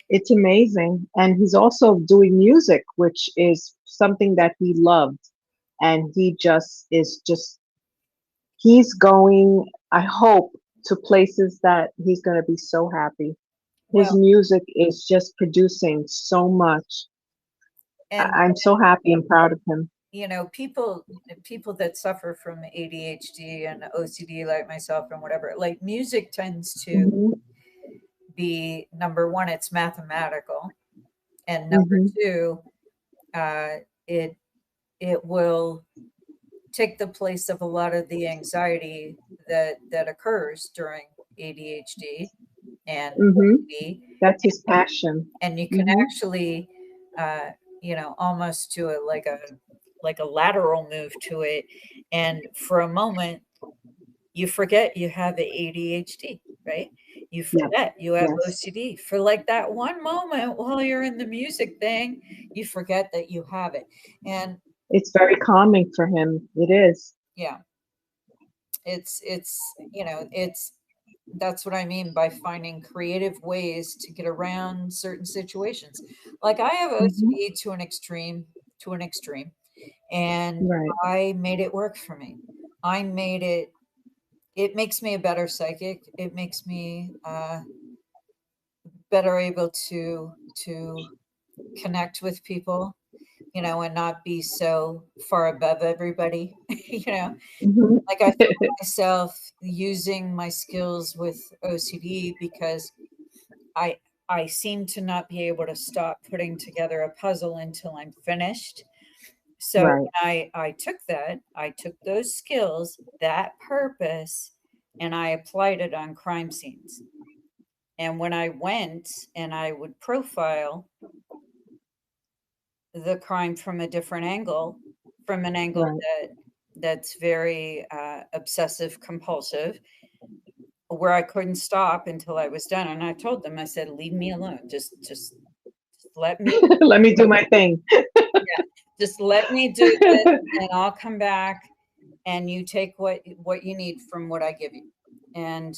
It's amazing. And he's also doing music, which is something that he loved. And he just is just he's going, I hope, to places that he's going to be so happy. His Well, music is just producing so much. and I'm so happy and proud of him. people that suffer from ADHD and OCD like myself and whatever, like music tends to Hmm. be number one, it's mathematical, and number Hmm. two, uh, it it will take the place of a lot of the anxiety that occurs during ADHD and Hmm. OCD. That's his passion. And you can Hmm. actually almost do it like a lateral move to it, and for a moment you forget you have the ADHD, right? You Yeah. forget you have Yes. OCD for like that one moment while you're in the music thing. You forget that you have it. And It's very calming for him. It is. yeah, it's that's what I mean by finding creative ways to get around certain situations. Like I have Hmm. OCD to an extreme, and Right. I made it work for me. I made it makes me a better psychic. It makes me better able to connect with people, and not be so far above everybody. Hmm. Like I found myself using my skills with OCD because I I seem to not be able to stop putting together a puzzle until I'm finished. So Right. I took those skills, that purpose, and I applied it on crime scenes. And when I went and I would profile the crime from a different angle, from an angle Right. that's very obsessive compulsive, where I couldn't stop until I was done. And I told them, I said, leave me alone. Just let me, Let me do my thing. yeah, just let me do this and I'll come back and you take what you need from what I give you. And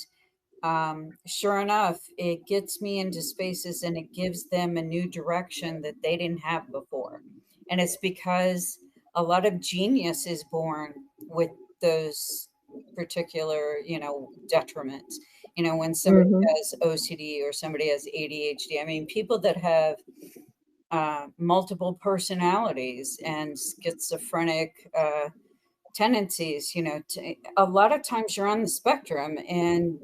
sure enough, it gets me into spaces and it gives them a new direction that they didn't have before. And it's because a lot of genius is born with those particular, detriments. When somebody Hmm. has OCD or somebody has ADHD, I mean, people that have multiple personalities and schizophrenic tendencies, a lot of times you're on the spectrum and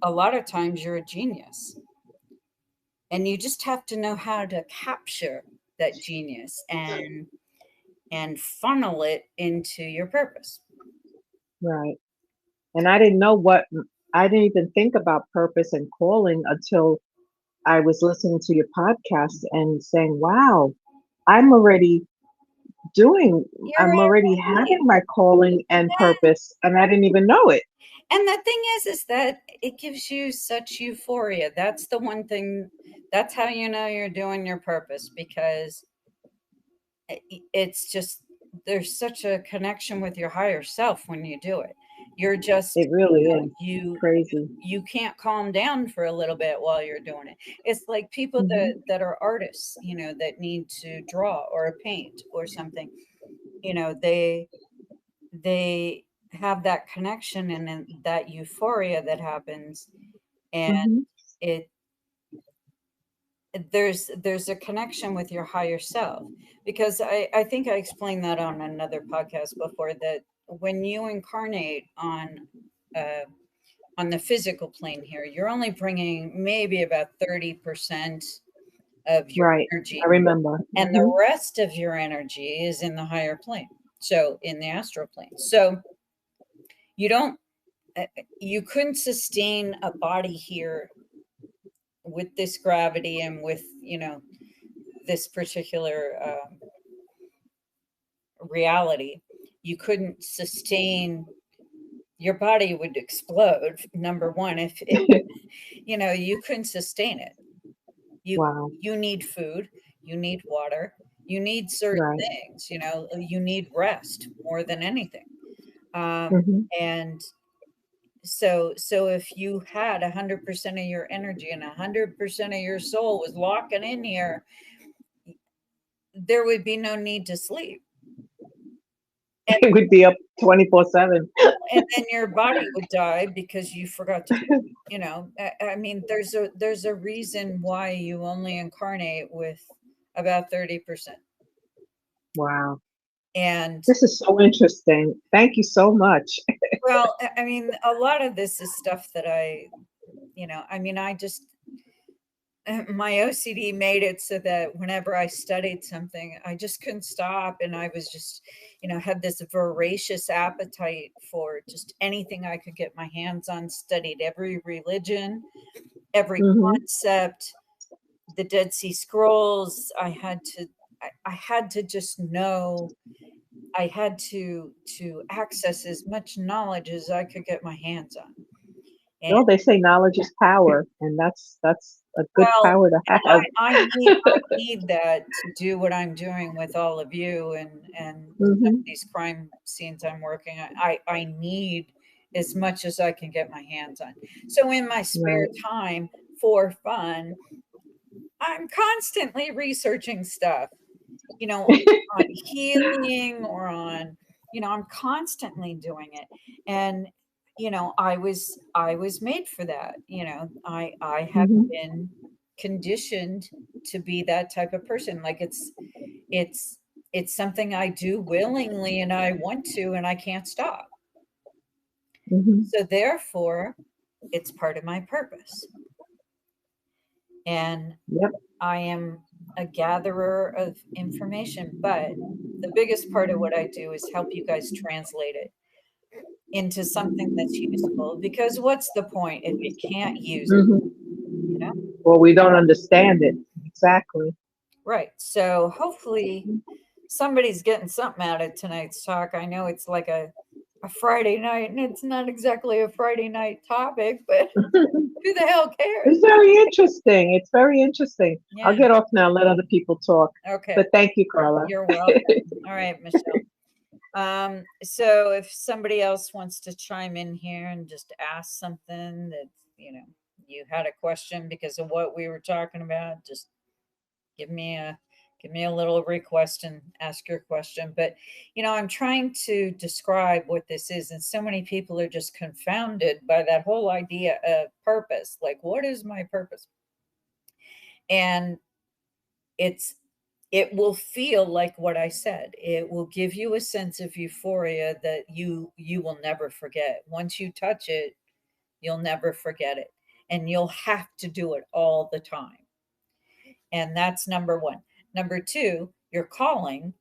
a lot of times you're a genius. And you just have to know how to capture that genius and funnel it into your purpose. Right. And I didn't know what, I didn't even think about purpose and calling until I was listening to your podcast and saying, wow, I'm already doing, You're I'm already alright. having my calling and purpose, and I didn't even know it. And the thing is that it gives you such euphoria. That's the one thing, that's how you know you're doing your purpose, because it's just, there's such a connection with your higher self when you do it. You're just, It really is crazy. you can't calm down for a little bit while you're doing it. It's like people Hmm. that are artists, that need to draw or paint or something. They have that connection and then that euphoria that happens, and Hmm. it there's a connection with your higher self, because I think I explained that on another podcast before, that when you incarnate uh, on the physical plane here, you're only bringing maybe about 30% of your Right. energy, I remember. and the Hmm. rest of your energy is in the higher plane, so in the astral plane. So you don't you couldn't sustain a body here with this gravity and with this particular reality. You couldn't sustain, your body would explode, number one, if you couldn't sustain it. you Wow. you need food, you need water, you need certain Right. things, you need rest more than anything. um, Hmm. and so if you had 100% of your energy and 100% of your soul was locking in here, there would be no need to sleep. And It would be up 24/7. and then your body would die because you forgot to, I mean, there's a reason why you only incarnate with about 30%. Wow. And This is so interesting. Thank you so much. well, I mean, a lot of this is stuff that I mean, I just my OCD made it so that whenever I studied something, I just couldn't stop. And I was just, had this voracious appetite for just anything I could get my hands on, studied every religion, every Mhm. concept, the Dead Sea Scrolls. I had to just know. I had to access as much knowledge as I could get my hands on. And No, they say knowledge is power, and that's a good well, power to have. I need that to do what I'm doing with all of you and some of Mhm. these crime scenes I'm working on. I need as much as I can get my hands on. So in my spare Right. time for fun, I'm constantly researching stuff, on healing or on, I'm constantly doing it. And, I was made for that. I have Mhm. been conditioned to be that type of person. Like it's it's something I do willingly and I want to and I can't stop. Mhm. So therefore, it's part of my purpose. And Yep. I am a gatherer of information, but the biggest part of what I do is help you guys translate it into something that's useful. Because what's the point if you can't use it, Mhm. you know? Well, we don't understand it exactly. Right. So hopefully somebody's getting something out of tonight's talk. I know it's like a Friday night and it's not exactly a Friday night topic, but who the hell cares? It's very interesting. It's very interesting. I'll Yeah. get off now. Let other people talk. Okay. But thank you, Carla. You're welcome. All right, Michelle. So if somebody else wants to chime in here and just ask something that, you know, you had a question because of what we were talking about, just give me a give me a little request and ask your question. But, I'm trying to describe what this is, and so many people are just confounded by that whole idea of purpose. Like, what is my purpose? And it's it will feel like what I said. It will give you a sense of euphoria that you will never forget. Once you touch it, you'll never forget it. And you'll have to do it all the time. And that's number 1. Number 2, your calling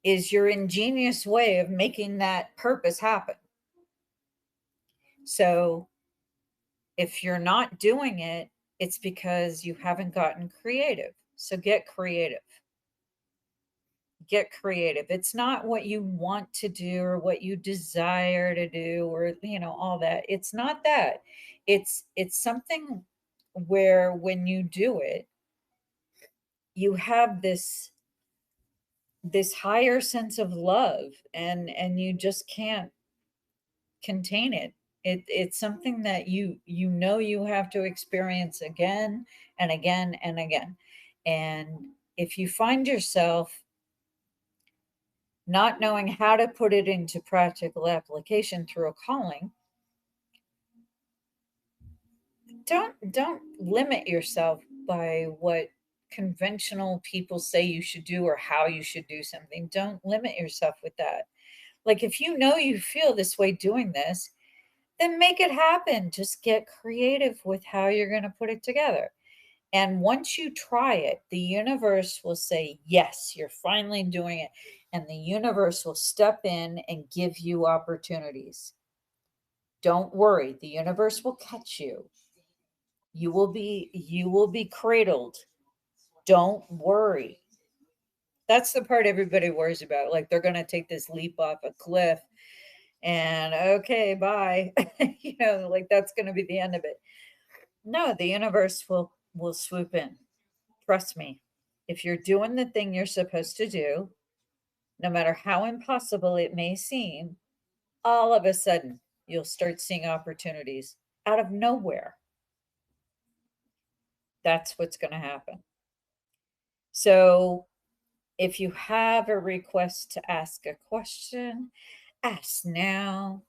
is your ingenious way of making that purpose happen. So if you're not doing it, it's because you haven't gotten creative. So get creative. Get creative. It's not what you want to do or what you desire to do or all that. It's not that. It's something where when you do it, you have this higher sense of love and you just can't contain it. It's something that you have to experience again and again and again. And if you find yourself not knowing how to put it into practical application through a calling, don't limit yourself by what conventional people say you should do or how you should do something. Don't limit yourself with that. Like if you know you feel this way doing this, then make it happen. Just get creative with how you're going to put it together. And once you try it, the universe will say, yes, you're finally doing it. And the universe will step in and give you opportunities. Don't worry, the universe will catch you. You will be cradled. Don't worry. That's the part everybody worries about. Like they're going to take this leap off a cliff and okay, bye. Like that's going to be the end of it. No, the universe will swoop in. Trust me. If you're doing the thing you're supposed to do, no matter how impossible it may seem, all of a sudden you'll start seeing opportunities out of nowhere. That's what's going to happen. So, if you have a request to ask a question, ask now.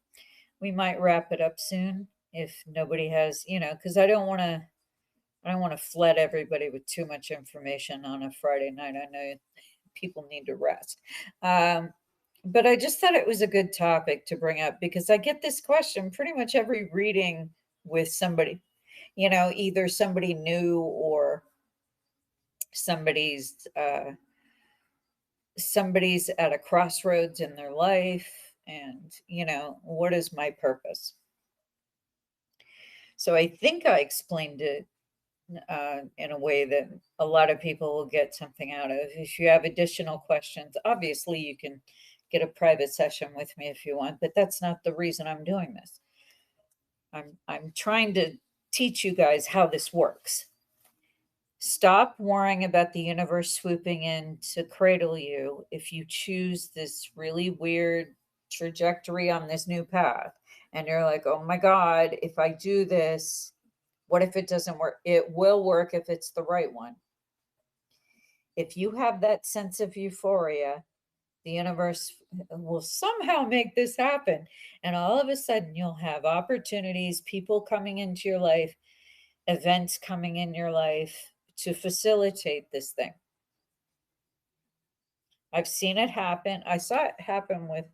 We might wrap it up soon if nobody has, because I don't want to flood everybody with too much information on a Friday night. I know people need to rest. Um, but I just thought it was a good topic to bring up because I get this question pretty much every reading with somebody. either somebody new or somebody's somebody's at a crossroads in their life, and what is my purpose? So I think I explained it in a way that a lot of people will get something out of. If you have additional questions, obviously you can get a private session with me if you want, but that's not the reason I'm doing this. I'm trying to teach you guys how this works. Stop worrying about the universe swooping in to cradle you if you choose this really weird trajectory on this new path. And you're like, oh my God, if I do this, what if it doesn't work? It will work if it's the right one. If you have that sense of euphoria, the universe will somehow make this happen. And all of a sudden, you'll have opportunities, people coming into your life, events coming in your life to facilitate this thing. I've seen it happen. I saw it happen with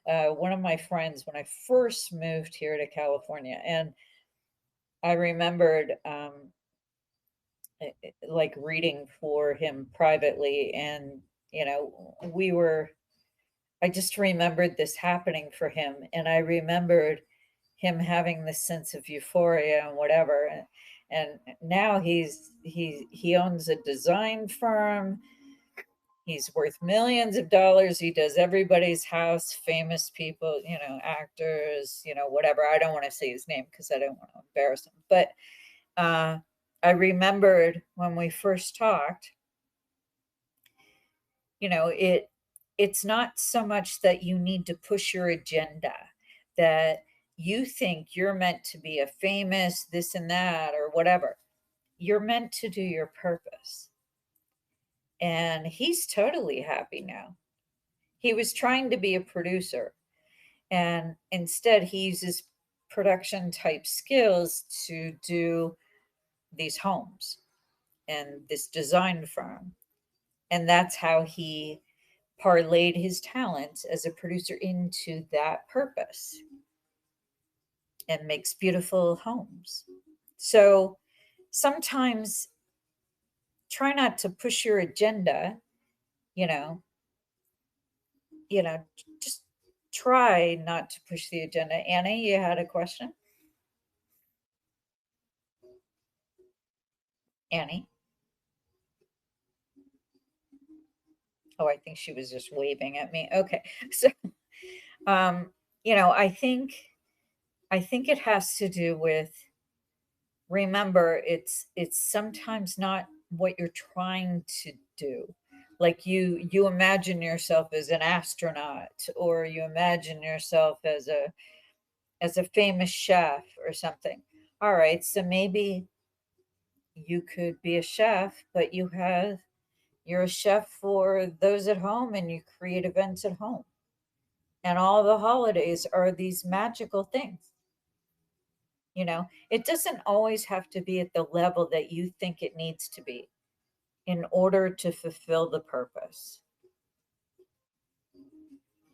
one of my friends when I first moved here to California. And I remembered like reading for him privately. And, I just remembered this happening for him. And I remembered him having this sense of euphoria and whatever. And now he owns a design firm. He's worth millions of dollars. He does everybody's house, famous people, actors, whatever. I don't want to say his name because I don't want to embarrass him. But I remembered when we first talked, it's not so much that you need to push your agenda, that you think you're meant to be a famous this and that or whatever. You're meant to do your purpose. And he's totally happy now. He was trying to be a producer, and instead he uses production type skills to do these homes and this design firm. And that's how he parlayed his talents as a producer into that purpose and makes beautiful homes. So sometimes try not to push your agenda, you know, just try not to push the agenda. Annie, you had a question? Annie? Oh, I think she was just waving at me. Okay. So, um, I think it has to do with, remember, it's sometimes not what you're trying to do. Like you imagine yourself as an astronaut, or you imagine yourself as a famous chef or something. All right, so maybe you could be a chef, but you're a chef for those at home, and you create events at home. And all the holidays are these magical things. It doesn't always have to be at the level that you think it needs to be in order to fulfill the purpose.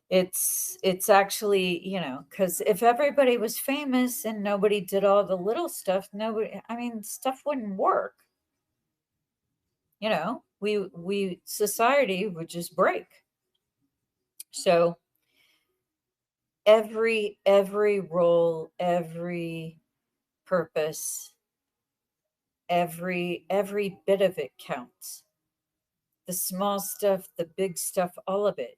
It's actually, because if everybody was famous and nobody did all the little stuff, stuff wouldn't work. We society would just break. So every role, every purpose, every bit of it counts. The small stuff, the big stuff, all of it.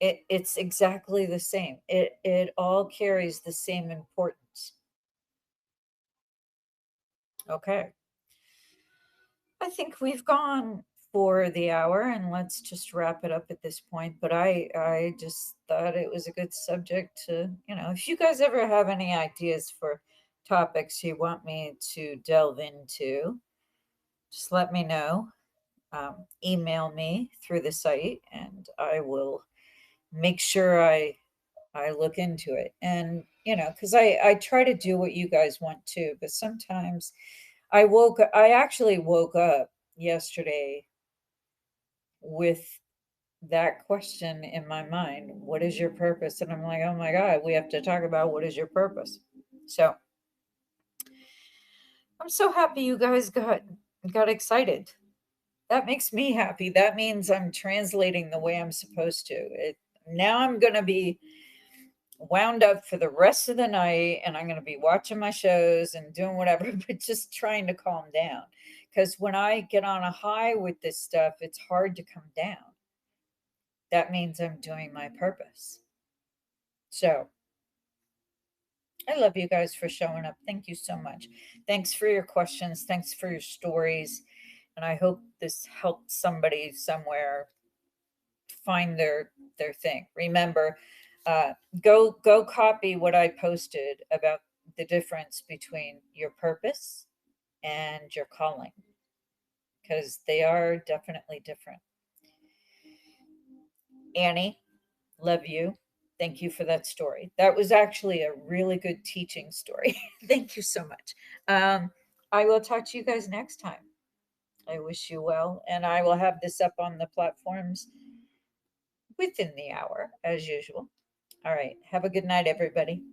It's exactly the same. It all carries the same importance. Okay. I think we've gone for the hour, and let's just wrap it up at this point. But I just thought it was a good subject to, if you guys ever have any ideas for topics you want me to delve into, just let me know. Email me through the site, and I will make sure I look into it. And because I try to do what you guys want too, but sometimes I actually woke up yesterday with that question in my mind: what is your purpose? And I'm like, oh my God, we have to talk about what is your purpose. So I'm so happy you guys got excited. That makes me happy. That means I'm translating the way I'm supposed to. Now I'm going to be wound up for the rest of the night, and I'm going to be watching my shows and doing whatever, but just trying to calm down. Because when I get on a high with this stuff, it's hard to come down. That means I'm doing my purpose. So I love you guys for showing up. Thank you so much. Thanks for your questions. Thanks for your stories. And I hope this helped somebody somewhere find their thing. Remember, go copy what I posted about the difference between your purpose and your calling, because they are definitely different. Annie, love you. Thank you for that story. That was actually a really good teaching story. Thank you so much. I will talk to you guys next time. I wish you well, and I will have this up on the platforms within the hour, as usual. All right. Have a good night, everybody.